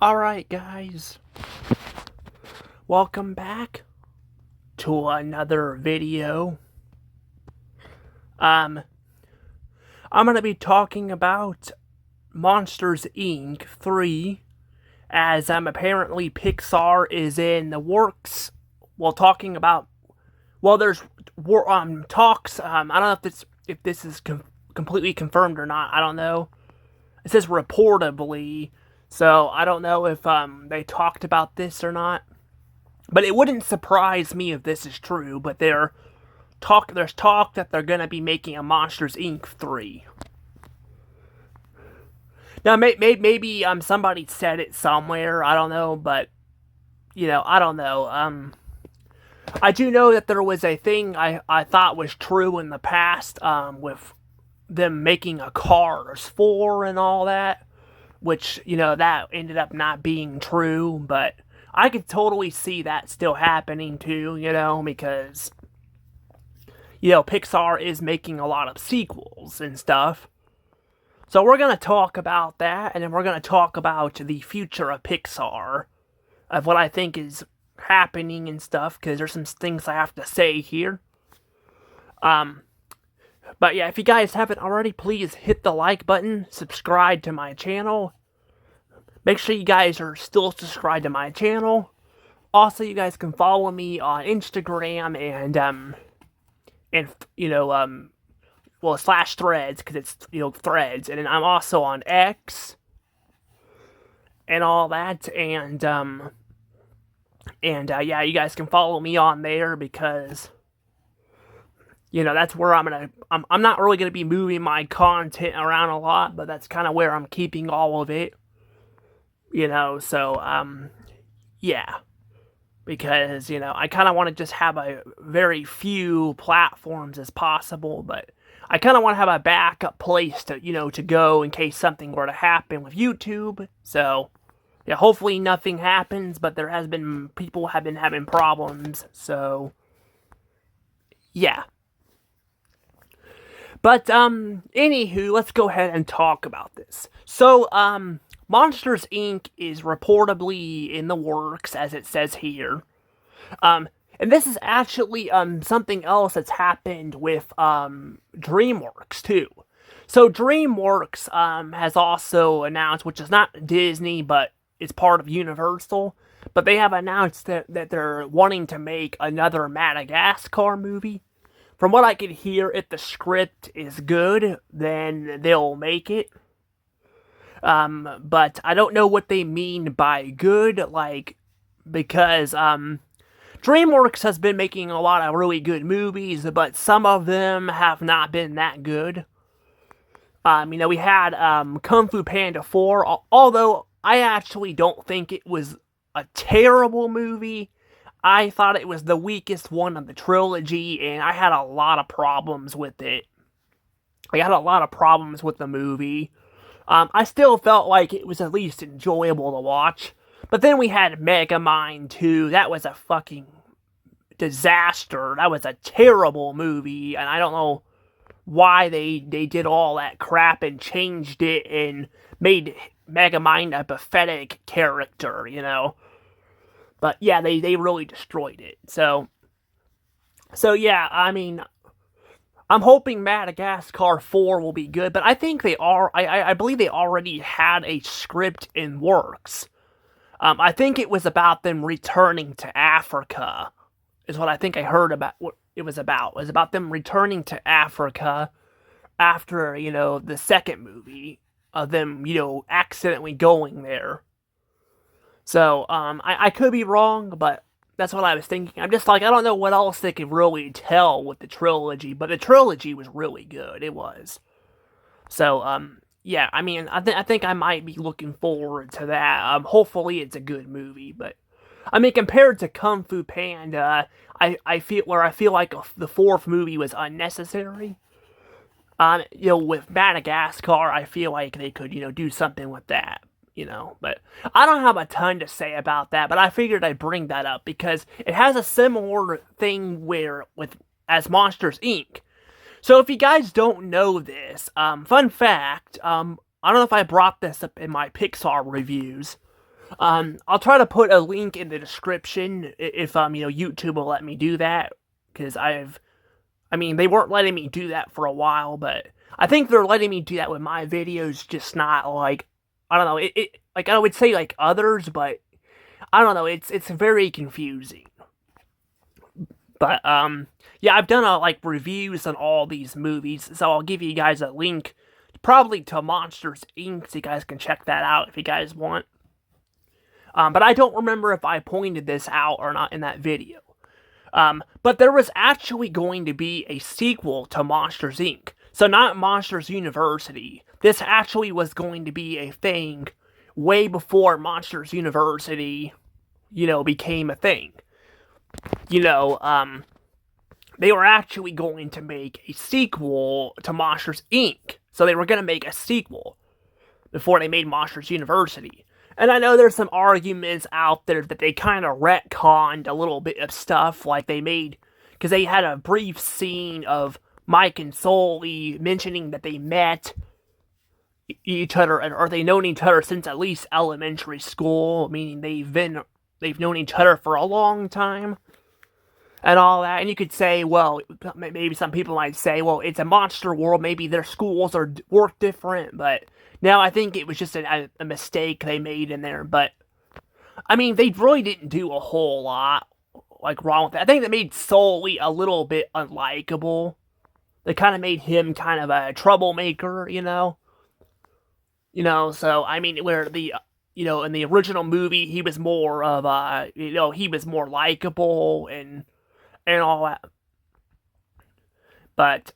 Alright, guys. Welcome back to another video. I'm going to be talking about Monsters, Inc. 3, as apparently Pixar is in the works. Talking about, there's talks. I don't know if this is completely confirmed or not. I don't know. It says reportedly. So, I don't know if they talked about this or not. But it wouldn't surprise me if this is true. But there's talk that they're going to be making a Monsters, Inc. 3. Now, maybe somebody said it somewhere. I don't know. But, I don't know. I do know that there was a thing I thought was true in the past with them making a Cars 4 and all that. Which, that ended up not being true, but I could totally see that still happening too, because, Pixar is making a lot of sequels and stuff. So we're going to talk about that, and then we're going to talk about the future of Pixar, of what I think is happening and stuff, because there's some things I have to say here. But yeah, if you guys haven't already, please hit the like button, subscribe to my channel. Make sure you guys are still subscribed to my channel. Also, you guys can follow me on Instagram / Threads, because it's, Threads. And then I'm also on X and all that. And yeah, you guys can follow me on there because, that's where I'm not really going to be moving my content around a lot, but that's kind of where I'm keeping all of it. So, yeah. Because, I kind of want to just have a very few platforms as possible, but I kind of want to have a backup place to, to go in case something were to happen with YouTube. So, yeah, hopefully nothing happens, but people have been having problems, so, yeah. But, anywho, let's go ahead and talk about this. So, Monsters, Inc. is reportedly in the works, as it says here. And this is actually, something else that's happened with, DreamWorks, too. So, DreamWorks, has also announced, which is not Disney, but it's part of Universal, but they have announced that they're wanting to make another Madagascar movie. From what I could hear, if the script is good, then they'll make it. But I don't know what they mean by good, because, DreamWorks has been making a lot of really good movies, but some of them have not been that good. We had, Kung Fu Panda 4, although I actually don't think it was a terrible movie. I thought it was the weakest one of the trilogy, and I had a lot of problems with it. I had a lot of problems with the movie. I still felt like it was at least enjoyable to watch. But then we had Megamind 2. That was a fucking disaster. That was a terrible movie, and I don't know why they did all that crap and changed it and made Megamind a pathetic character, But yeah, they really destroyed it. So yeah, I'm hoping Madagascar 4 will be good, but I think I believe they already had a script in works. I think it was about them returning to Africa, is what I think I heard about what it was about. It was about them returning to Africa after, the second movie of them, accidentally going there. So, I could be wrong, but that's what I was thinking. I'm just I don't know what else they could really tell with the trilogy, but the trilogy was really good. It was. So, yeah, I think I might be looking forward to that. Hopefully it's a good movie, but, compared to Kung Fu Panda, I feel like the fourth movie was unnecessary. With Madagascar, I feel like they could, do something with that. But I don't have a ton to say about that, but I figured I'd bring that up because it has a similar thing as Monsters, Inc. So if you guys don't know this, fun fact, I don't know if I brought this up in my Pixar reviews, I'll try to put a link in the description if YouTube will let me do that, because they weren't letting me do that for a while, but I think they're letting me do that with my videos, just not like, I don't know, like I would say like others, but I don't know, it's very confusing. But yeah, I've done like reviews on all these movies, so I'll give you guys a link, probably to Monsters Inc. So you guys can check that out if you guys want. But I don't remember if I pointed this out or not in that video. But there was actually going to be a sequel to Monsters Inc. So not Monsters University. This actually was going to be a thing way before Monsters University, became a thing. They were actually going to make a sequel to Monsters Inc. So they were going to make a sequel before they made Monsters University. And I know there's some arguments out there that they kind of retconned a little bit of stuff, like they made, because they had a brief scene of Mike and Sully mentioning that they met each other, or they known each other since at least elementary school, meaning they've known each other for a long time, and all that. And you could say, well, maybe some people might say, well, it's a monster world, maybe their schools work different, but now I think it was just a mistake they made in there. But they really didn't do a whole lot like wrong with that. I think they made Sully a little bit unlikable. They kind of made him kind of a troublemaker, So where the in the original movie he was more of he was more likable and all that. But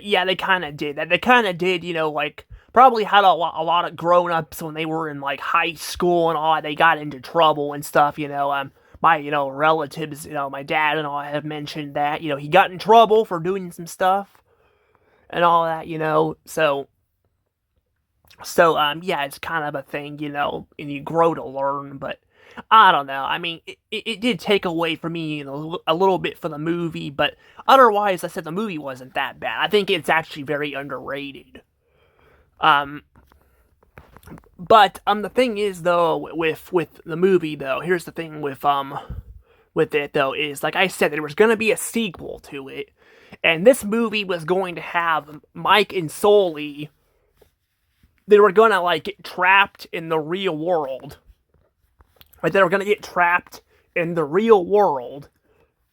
yeah, they kind of did that. They kind of did, like probably had a lot of grown-ups when they were in like high school and all that. They got into trouble and stuff, my relatives, my dad and all have mentioned that, he got in trouble for doing some stuff and all that, so yeah, it's kind of a thing, and you grow to learn. But I don't know. It did take away from me a little bit for the movie, but otherwise, I said the movie wasn't that bad. I think it's actually very underrated. But the thing is, though, with the movie, though, here's the thing with it, though, is like I said, there was gonna be a sequel to it, and this movie was going to have Mike and Sully. They were gonna like get trapped in the real world. Like they were gonna get trapped in the real world,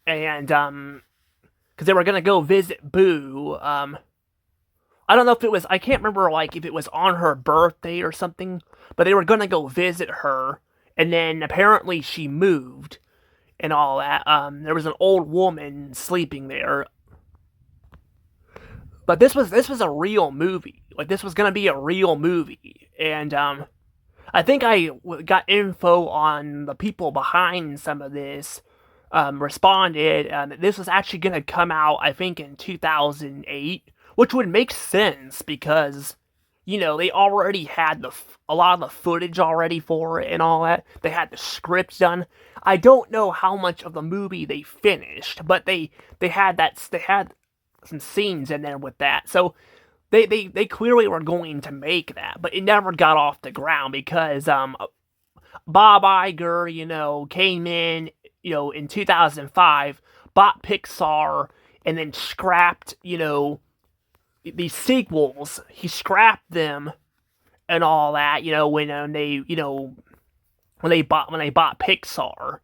and because they were gonna go visit Boo. I don't know if it was, I can't remember, like, if it was on her birthday or something, but they were gonna go visit her, and then apparently she moved, and all that. There was an old woman sleeping there. But this was a real movie. Like, this was gonna be a real movie, and, I think I got info on the people behind some of this, responded, that this was actually gonna come out, I think, in 2008, which would make sense because, they already had a lot of the footage already for it and all that. They had the script done. I don't know how much of the movie they finished, but they had some scenes in there with that. So they clearly were going to make that, but it never got off the ground because Bob Iger, came in, in 2005, bought Pixar, and then scrapped, these sequels. He scrapped them and all that, when they bought Pixar.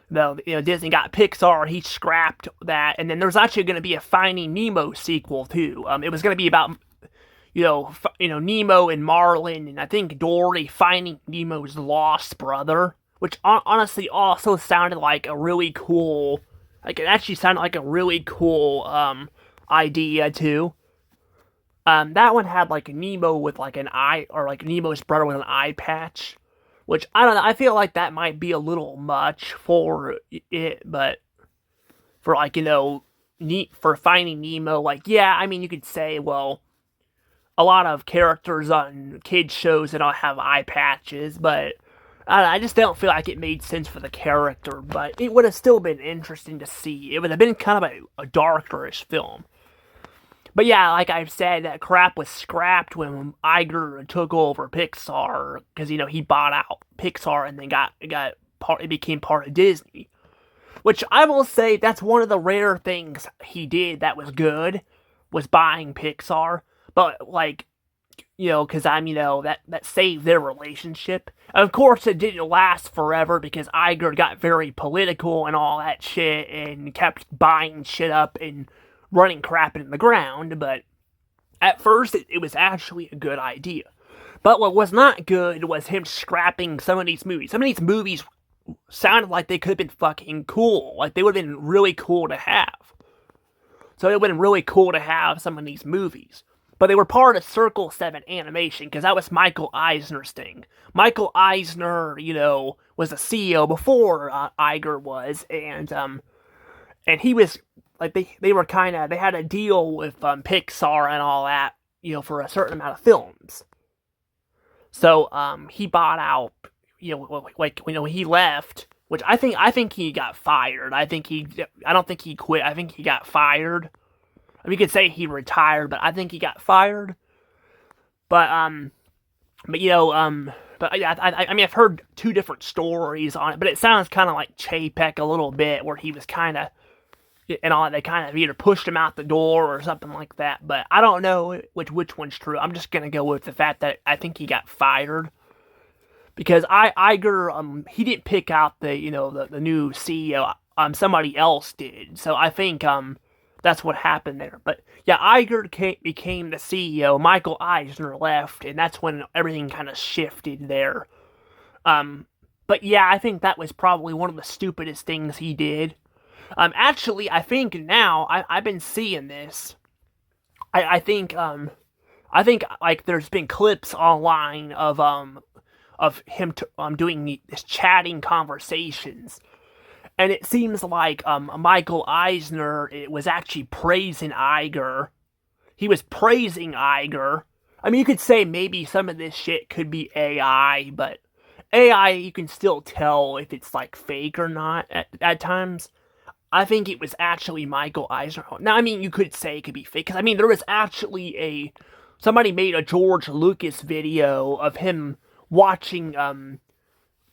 Disney got Pixar, he scrapped that, and then there's actually going to be a Finding Nemo sequel too. It was going to be about Nemo and Marlin, and I think Dory finding Nemo's lost brother, which honestly also sounded like a really cool, like it actually sounded like a really cool idea too. That one had like Nemo with like an eye, or like Nemo's brother with an eye patch, which I don't know. I feel like that might be a little much for it, but for like for Finding Nemo, like yeah, you could say, well, a lot of characters on kids shows that don't have eye patches, but I just don't feel like it made sense for the character. But it would have still been interesting to see. It would have been kind of a darkerish film. But yeah, like I've said, that crap was scrapped when Iger took over Pixar because he bought out Pixar and then it became part of Disney. Which I will say that's one of the rare things he did that was good, was buying Pixar. But like, because that saved their relationship. Of course, it didn't last forever because Iger got very political and all that shit and kept buying shit up and running crap in the ground. But at first, it was actually a good idea. But what was not good was him scrapping some of these movies. Some of these movies sounded like they could have been fucking cool. Like, they would have been really cool to have. So it would have been really cool to have some of these movies. But they were part of Circle 7 Animation, because that was Michael Eisner's thing. Michael Eisner, was a CEO before Iger was, and he was, like, they had a deal with Pixar and all that, for a certain amount of films. So, he bought out, when he left, which I think he got fired. I don't think he quit. I think he got fired. We could say he retired, but I think he got fired. But I've heard two different stories on it, but it sounds kind of like Chapek a little bit, where he was kind of, and all, they kind of either pushed him out the door or something like that. But I don't know which one's true. I'm just gonna go with the fact that I think he got fired, because Iger, he didn't pick out the new CEO. Somebody else did. So I think that's what happened there. But yeah, Iger became the CEO. Michael Eisner left, and that's when everything kind of shifted there. But yeah, I think that was probably one of the stupidest things he did. Actually, I think now I've been seeing this. I think like there's been clips online of him doing this chatting conversations. And it seems like Michael Eisner was actually praising Iger. He was praising Iger. I mean, you could say maybe some of this shit could be AI, but AI, you can still tell if it's like fake or not at times. I think it was actually Michael Eisner. Now, I mean, you could say it could be fake, because I mean, there was actually somebody made a George Lucas video of him watching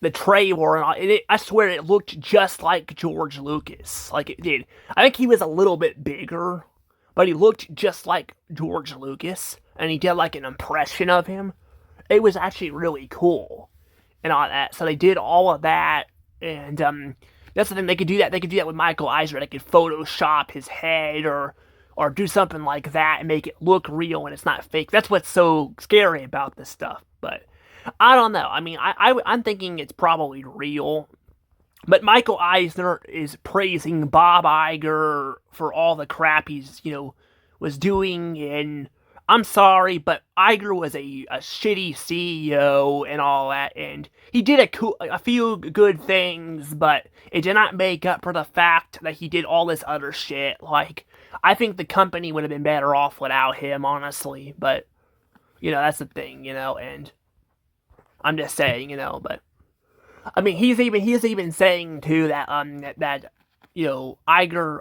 the trailer, and I swear it looked just like George Lucas. Like, it did. I think he was a little bit bigger, but he looked just like George Lucas, and he did like an impression of him. It was actually really cool, and all that. So they did all of that, and that's the thing. They could do that. They could do that with Michael Eisner. They could Photoshop his head, or do something like that and make it look real and it's not fake. That's what's so scary about this stuff. But I don't know. I mean, I'm thinking it's probably real. But Michael Eisner is praising Bob Iger for all the crap he's, was doing. And I'm sorry, but Iger was a shitty CEO and all that. And he did a few good things, but it did not make up for the fact that he did all this other shit. Like, I think the company would have been better off without him, honestly. But, that's the thing, and I'm just saying, but I mean, he's even saying too that Iger,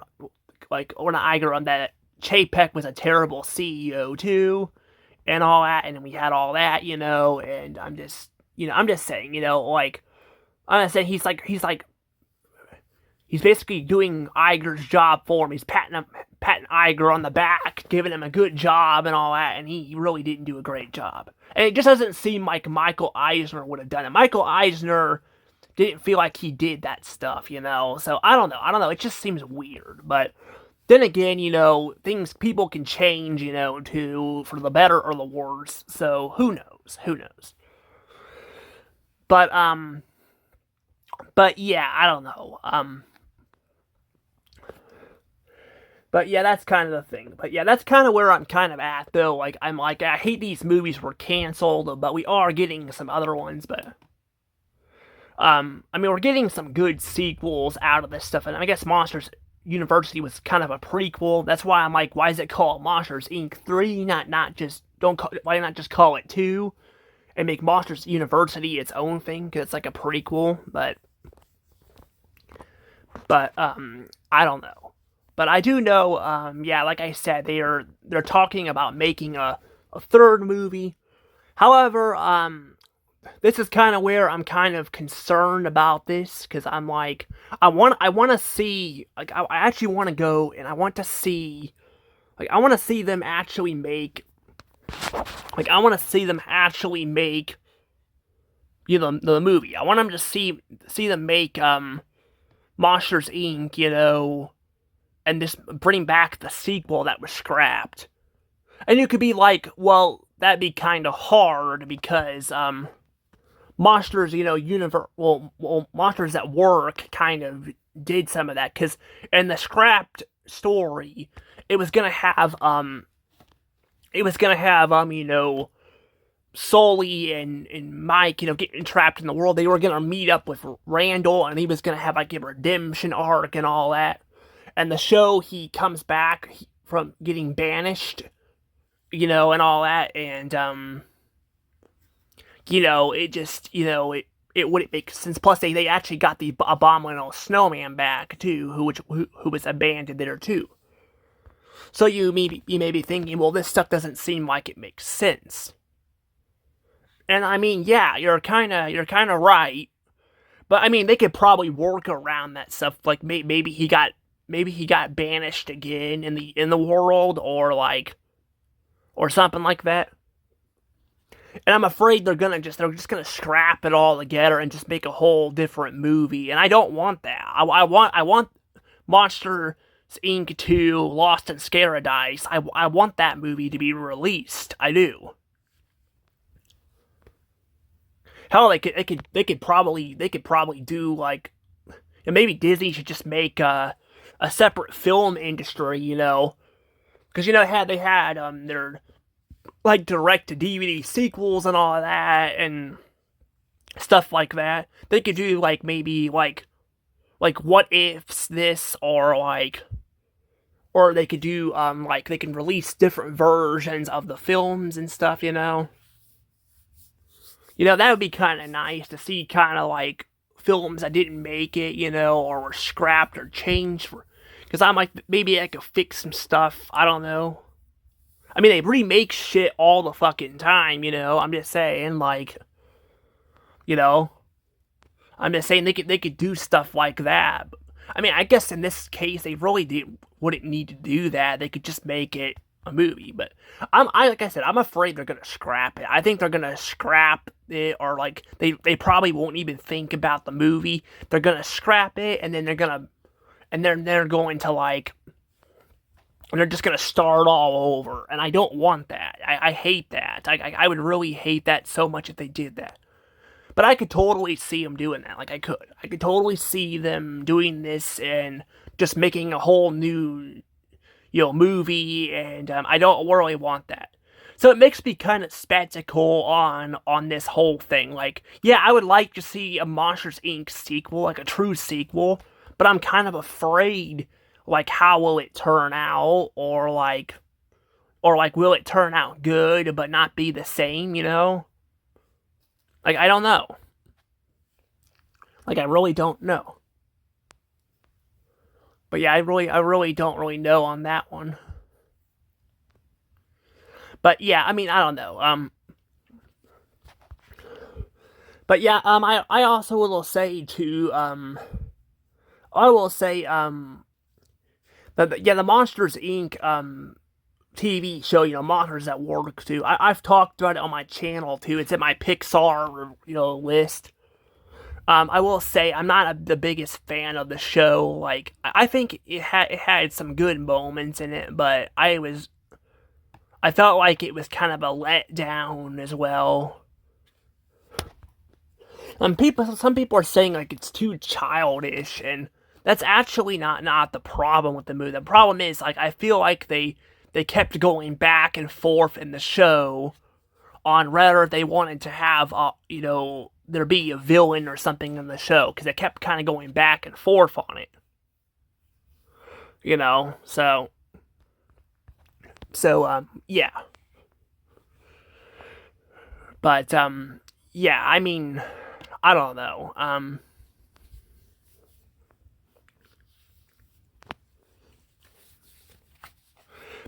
like, or not Iger, that Chapek was a terrible CEO too, and all that, and we had all that, and I'm just saying, like, I'm saying he's basically doing Iger's job for him. He's patting Iger on the back, giving him a good job and all that, and he really didn't do a great job. And it just doesn't seem like Michael Eisner would have done it. Michael Eisner didn't feel like he did that stuff, So I don't know. It just seems weird. But then again, people can change, for the better or the worse. So who knows? But yeah, I don't know. But yeah, that's kind of the thing. But yeah, that's kind of where I'm kind of at, though. Like, I hate these movies were canceled, but we are getting some other ones. But I mean, we're getting some good sequels out of this stuff, and I guess Monsters University was kind of a prequel. That's why I'm like, why is it called Monsters Inc. 3? Why not just call it 2 and make Monsters University its own thing? Because it's like a prequel. But I don't know. But I do know, yeah, like I said, they're talking about making a third movie. However, this is kind of where I'm kind of concerned about this because I'm like, I want to see, like, I actually want to go and I want to see, like, I want to see them actually make, like, I want to see them actually make, the movie. I want them to see them make Monsters Inc. And just bring back the sequel that was scrapped. And you could be like, well, that'd be kind of hard because Monsters, Monsters at Work kind of did some of that because in the scrapped story, it was gonna have Sully and Mike, getting trapped in the world. They were gonna meet up with Randall, and he was gonna have like a redemption arc and all that. And the show, he comes back from getting banished, and all that, and it just, it wouldn't make sense. Plus, they actually got the abominable snowman back too, who was abandoned there too. So you may be thinking, well, this stuff doesn't seem like it makes sense. And I mean, yeah, you're kind of right. But I mean, they could probably work around that stuff. Like maybe he got banished again in the world, or something like that. And I'm afraid they're just gonna scrap it all together and just make a whole different movie. And I don't want that. I want Monsters Inc. 2 Lost in Scaradise. I want that movie to be released. I do. Hell, they could probably do like, and maybe Disney should just make a separate film industry, because they had their like direct to DVD sequels and all of that and stuff like that. They could do like maybe like what ifs this, or they could do like they can release different versions of the films and stuff. That would be kind of nice to see, kind of like films that didn't make it, or were scrapped or changed. Because I'm like, maybe I could fix some stuff. I don't know. I mean, they remake shit all the fucking time. I'm just saying, like, you know, I'm just saying they could do stuff like that. I mean, I guess in this case, they really wouldn't need to do that. They could just make it a movie. But like I said, I'm afraid they're gonna scrap it. I think they're gonna scrap it, or like they probably won't even think about the movie. They're gonna scrap it, and then they're going to like, and they're just gonna start all over. And I don't want that. I hate that. I would really hate that so much if they did that. But I could totally see them doing that. Like, I could totally see them doing this and just making a whole new, movie. And I don't really want that. So it makes me kind of skeptical on this whole thing. Like, yeah, I would like to see a Monsters Inc. sequel, like a true sequel. But I'm kind of afraid, like, how will it turn out, or will it turn out good but not be the same? Like, I don't know. Like, I really don't know. But yeah, I really don't really know on that one. But yeah, I mean, I don't know. But yeah, I also will say too, I will say, that, yeah, the Monsters Inc. TV show, Monsters at Work too. I've talked about it on my channel too. It's in my Pixar, list. I will say I'm not the biggest fan of the show. Like, I think it had some good moments in it, but I felt like it was kind of a letdown as well. Some people are saying like it's too childish, and that's actually not the problem with the movie. The problem is, like, I feel like they kept going back and forth in the show on whether they wanted to have, there be a villain or something in the show, because they kept kind of going back and forth on it. So, yeah. But, yeah, I mean, I don't know.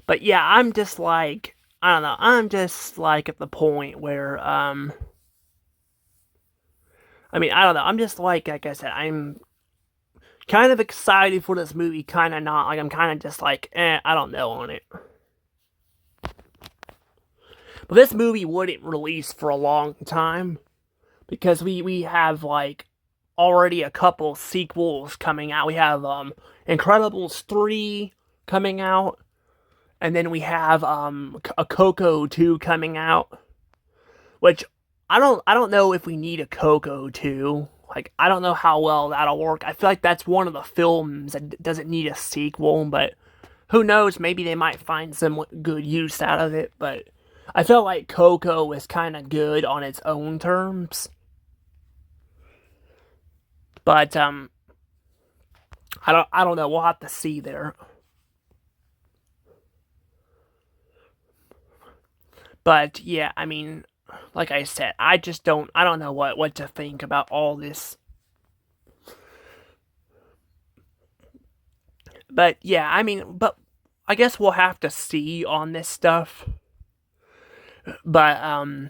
But yeah, I'm just like, I don't know. I'm just like at the point where I mean, I don't know. I'm just like I said, I'm kind of excited for this movie, kind of not. Like I'm kind of just like, I don't know on it. But this movie wouldn't release for a long time because we have like already a couple sequels coming out. We have Incredibles 3 coming out, and then we have a Coco 2 coming out, which I don't know if we need a Coco 2. Like I don't know how well that'll work. I feel like that's one of the films that doesn't need a sequel, but who knows, maybe they might find some good use out of it, but I felt like Coco was kind of good on its own terms. But I don't know. We'll have to see there. But yeah, I mean, like I said, I don't know what to think about all this. But yeah, I mean, but I guess we'll have to see on this stuff. But I'm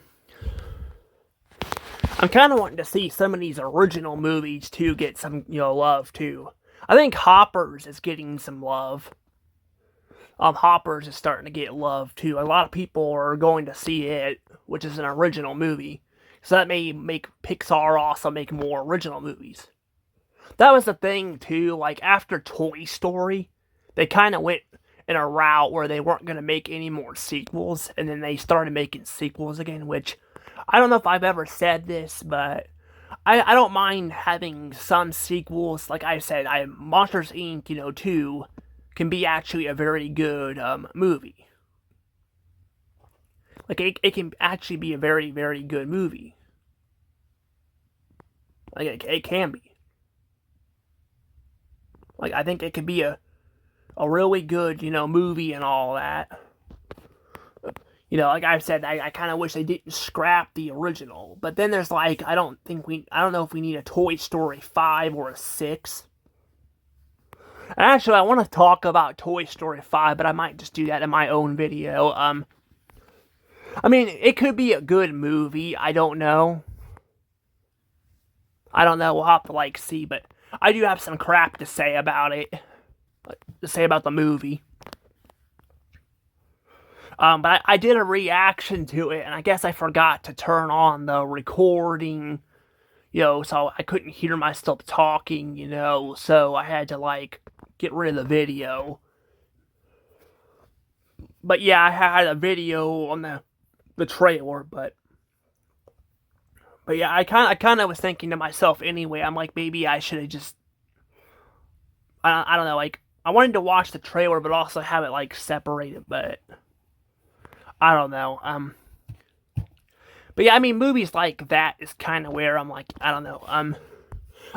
kind of wanting to see some of these original movies too get some love too. I think Hoppers is getting some love. Hoppers is starting to get love too. A lot of people are going to see it, which is an original movie. So that may make Pixar also make more original movies. That was the thing too. Like after Toy Story, they kind of went in a route where they weren't going to make any more sequels, and then they started making sequels again. Which I don't know if I've ever said this, but I don't mind having some sequels. Like I said, Monsters Inc. 2 can be actually a very good movie. Like it can actually be a very very good movie. Like it can be. Like I think it could be a really good movie and all that. Like I said, I kind of wish they didn't scrap the original. But then there's like, I don't know if we need a Toy Story 5 or a 6. And actually, I want to talk about Toy Story 5, but I might just do that in my own video. I mean, it could be a good movie. I don't know. We'll have to see, but I do have some crap to say about it. To say about the movie. But I did a reaction to it, and I guess I forgot to turn on the recording, so I couldn't hear myself talking, so I had to, get rid of the video. But yeah, I had a video on the trailer, but yeah, I kind of was thinking to myself anyway, I'm like, maybe I should have just, I don't know, I wanted to watch the trailer, but also have it, separated, but I don't know. But yeah, I mean, movies like that is kind of where I'm like, I don't know.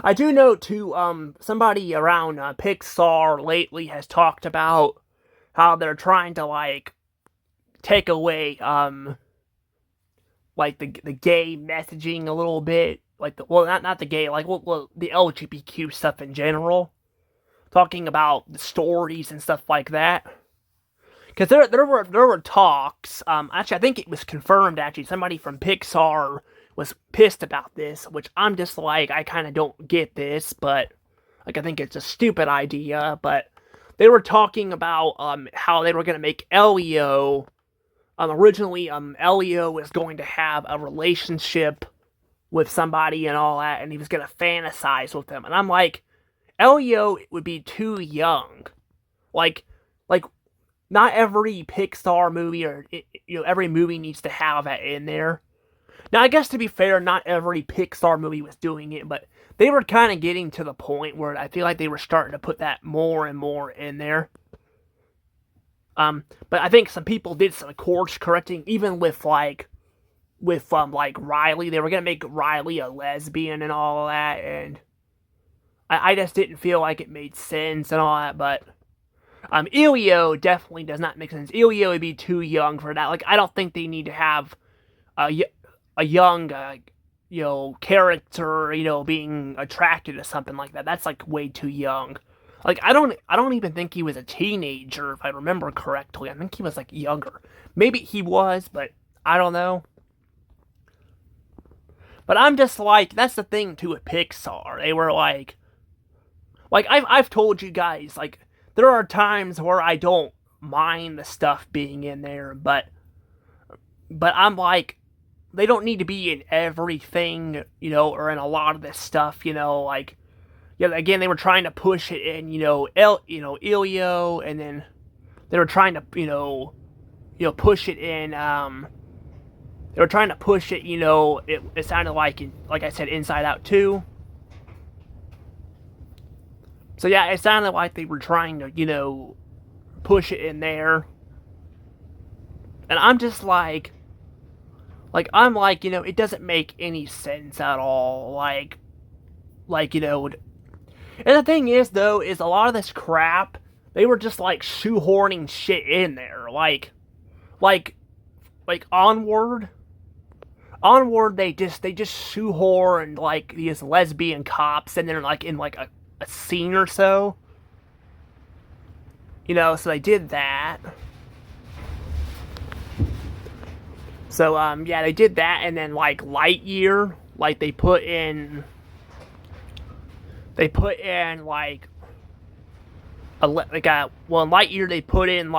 I do know too. Somebody around Pixar lately has talked about how they're trying to take away the gay messaging a little bit, not the gay, the LGBTQ stuff in general. Talking about the stories and stuff like that. Because there were talks. Actually, I think it was confirmed. Actually, somebody from Pixar was pissed about this, which I'm just like, I kind of don't get this, but I think it's a stupid idea. But they were talking about how they were gonna make Elio. Originally, Elio was going to have a relationship with somebody and all that, and he was gonna fantasize with them. And I'm like, Elio would be too young. Like not every Pixar movie or every movie needs to have that in there. Now, I guess to be fair, not every Pixar movie was doing it, but they were kind of getting to the point where I feel like they were starting to put that more and more in there. But I think some people did some course correcting, even with Riley. They were gonna make Riley a lesbian and all that, and I just didn't feel like it made sense and all that, but Elio definitely does not make sense. Elio would be too young for that. I don't think they need to have a young, character, being attracted to something like that. That's, way too young. Like, I don't even think he was a teenager, if I remember correctly. I think he was, like, younger. Maybe he was, but I don't know. But I'm just like, that's the thing, too, with Pixar. They were like, I've told you guys, like, there are times where I don't mind the stuff being in there, but I'm like, they don't need to be in everything, or in a lot of this stuff, like, yeah, again, they were trying to push it in, Elio, and then they were trying to, push it in, they were trying to push it, it sounded like I said, Inside Out 2. So yeah, it sounded like they were trying to, push it in there. And I'm just I'm like, it doesn't make any sense at all. And the thing is, though, is a lot of this crap, they were just, shoehorning shit in there. Like Onward. Onward, they just shoehorned, these lesbian cops in there, in, a scene or so. So they did that. So, yeah, they did that, and then, Lightyear, they put in, in Lightyear, they put in,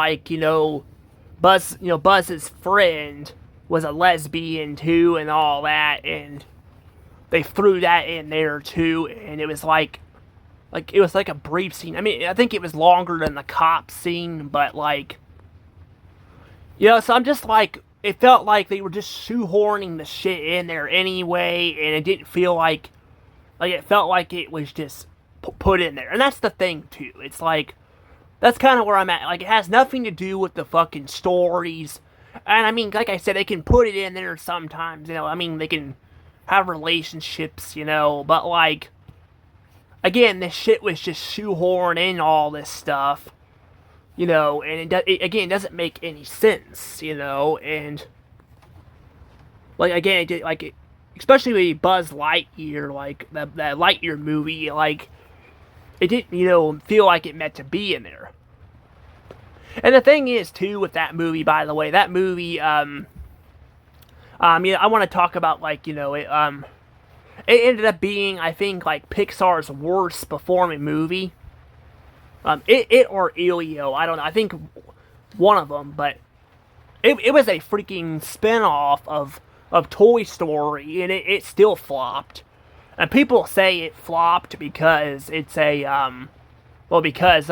Buzz's friend was a lesbian, too, and all that, and they threw that in there, too, and it was it was a brief scene. I mean, I think it was longer than the cop scene, but, so I'm just it felt like they were just shoehorning the shit in there anyway, and it didn't feel like it felt like it was just put in there. And that's the thing, too. It's that's kind of where I'm at. It has nothing to do with the fucking stories. And I mean, like I said, they can put it in there sometimes, I mean, they can have relationships, but again, this shit was just shoehorned in all this stuff. And it doesn't make any sense, and, again, especially with Buzz Lightyear, that Lightyear movie, it didn't, feel like it meant to be in there. And the thing is, too, with that movie, by the way, that movie, I want to talk about, it ended up being, I think, Pixar's worst performing movie. It or Elio, I don't know, I think one of them, but it was a freaking spin-off of Toy Story, and it still flopped. And people say it flopped because it's a, it's,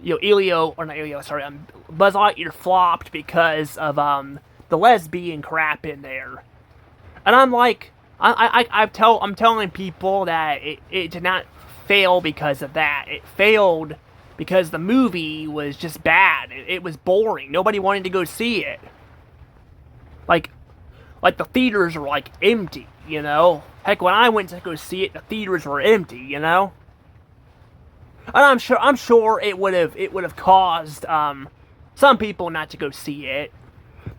Elio, or not Elio, sorry, Buzz Lightyear flopped because of, the lesbian crap in there. And I'm I'm telling people that it did not fail because of that. It failed because the movie was just bad. It was boring. Nobody wanted to go see it. The theaters were empty, Heck, when I went to go see it, the theaters were empty, And I'm sure it would have caused some people not to go see it.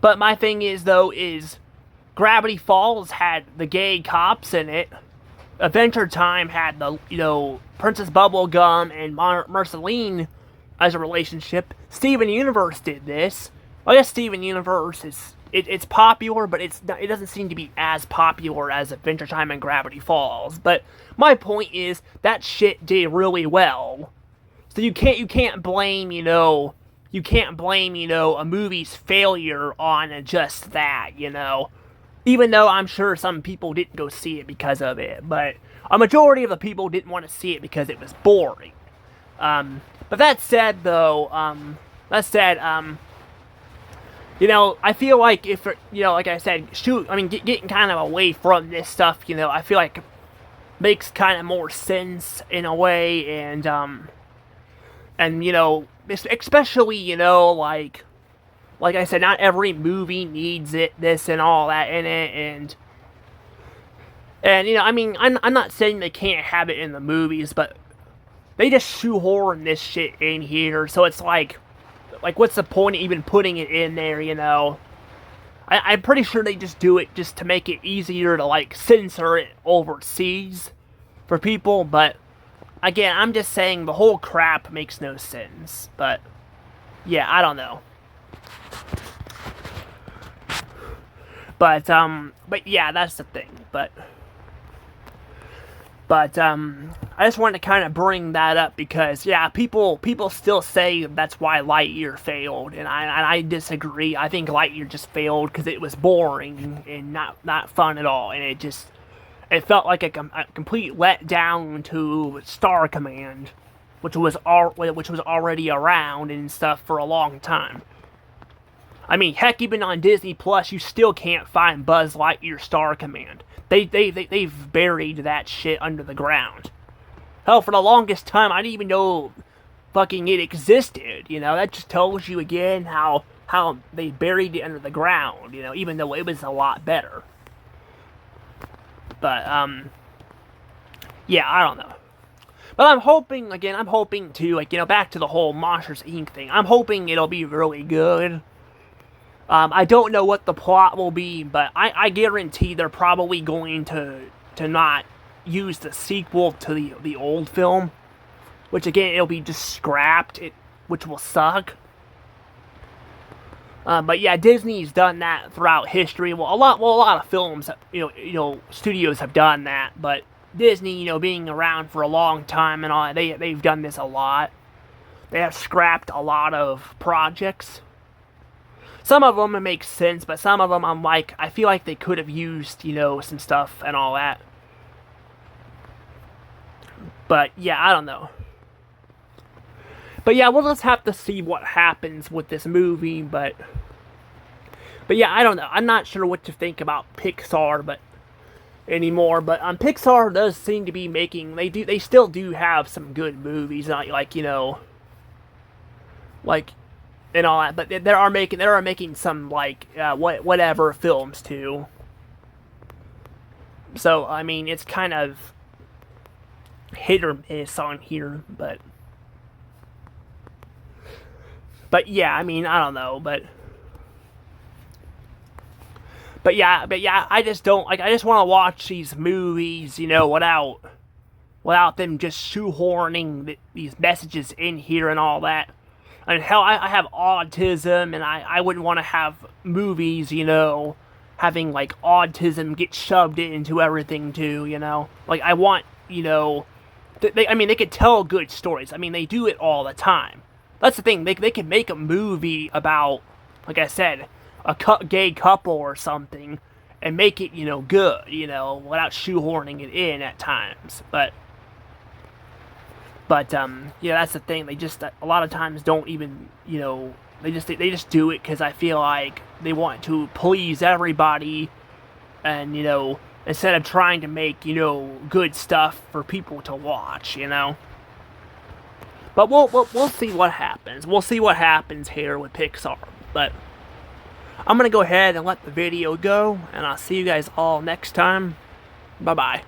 But my thing is, though, is Gravity Falls had the gay cops in it. Adventure Time had the, Princess Bubblegum and Marceline as a relationship. Steven Universe did this. I guess Steven Universe it's popular, but it doesn't seem to be as popular as Adventure Time and Gravity Falls. But my point is that shit did really well. So you can't blame, a movie's failure on just that, Even though I'm sure some people didn't go see it because of it, but a majority of the people didn't want to see it because it was boring. But that said, though, I feel like if, like I said, getting kind of away from this stuff, I feel like makes kind of more sense in a way, and especially, like I said, not every movie needs this and all that in it, and I'm not saying they can't have it in the movies, but they just shoehorn this shit in here, so it's what's the point of even putting it in there, I'm pretty sure they just do it just to make it easier to, censor it overseas for people, but again, I'm just saying the whole crap makes no sense. But yeah, I don't know. But yeah, that's the thing. But I just wanted to kind of bring that up because, yeah, people still say that's why Lightyear failed, and I disagree. I think Lightyear just failed because it was boring and not fun at all, and it felt like a complete letdown to Star Command, which was already around and stuff for a long time. I mean, heck, even on Disney Plus, you still can't find Buzz Lightyear Star Command. They've buried that shit under the ground. Hell, for the longest time, I didn't even know fucking it existed. You know, that just tells you again how they buried it under the ground. You know, even though it was a lot better. But yeah, I don't know. But I'm hoping to, like, you know, back to the whole Monsters Inc. thing. I'm hoping it'll be really good. I don't know what the plot will be, but I guarantee they're probably going to not use the sequel to the old film, which again, it'll be just scrapped, which will suck. But yeah, Disney's done that throughout history. Well, a lot of films, you know, studios have done that, but Disney, you know, being around for a long time and all, they've done this a lot. They have scrapped a lot of projects. Some of them make sense, but some of them I feel like they could have used, you know, some stuff and all that. But yeah, I don't know. But yeah, we'll just have to see what happens with this movie, but yeah, I don't know. I'm not sure what to think about Pixar anymore, but Pixar does seem to be making, they still do have some good movies, not like, you know, like, and all that, but they are making some, like, whatever films too. So, I mean, it's kind of hit or miss on here, but yeah, I mean, I don't know, but yeah, I just don't, like, I just want to watch these movies, you know, without them just shoehorning these messages in here and all that. And hell, I have autism, and I wouldn't want to have movies, you know, having, like, autism get shoved into everything, too, you know? Like, I want, you know, they could tell good stories. I mean, they do it all the time. That's the thing, they could make a movie about, like I said, a gay couple or something, and make it, you know, good, you know, without shoehorning it in at times, But yeah, that's the thing. They just a lot of times don't even, you know, they just do it because I feel like they want to please everybody, and, you know, instead of trying to make, you know, good stuff for people to watch, you know. But we'll see what happens. We'll see what happens here with Pixar. But I'm gonna go ahead and let the video go, and I'll see you guys all next time. Bye bye.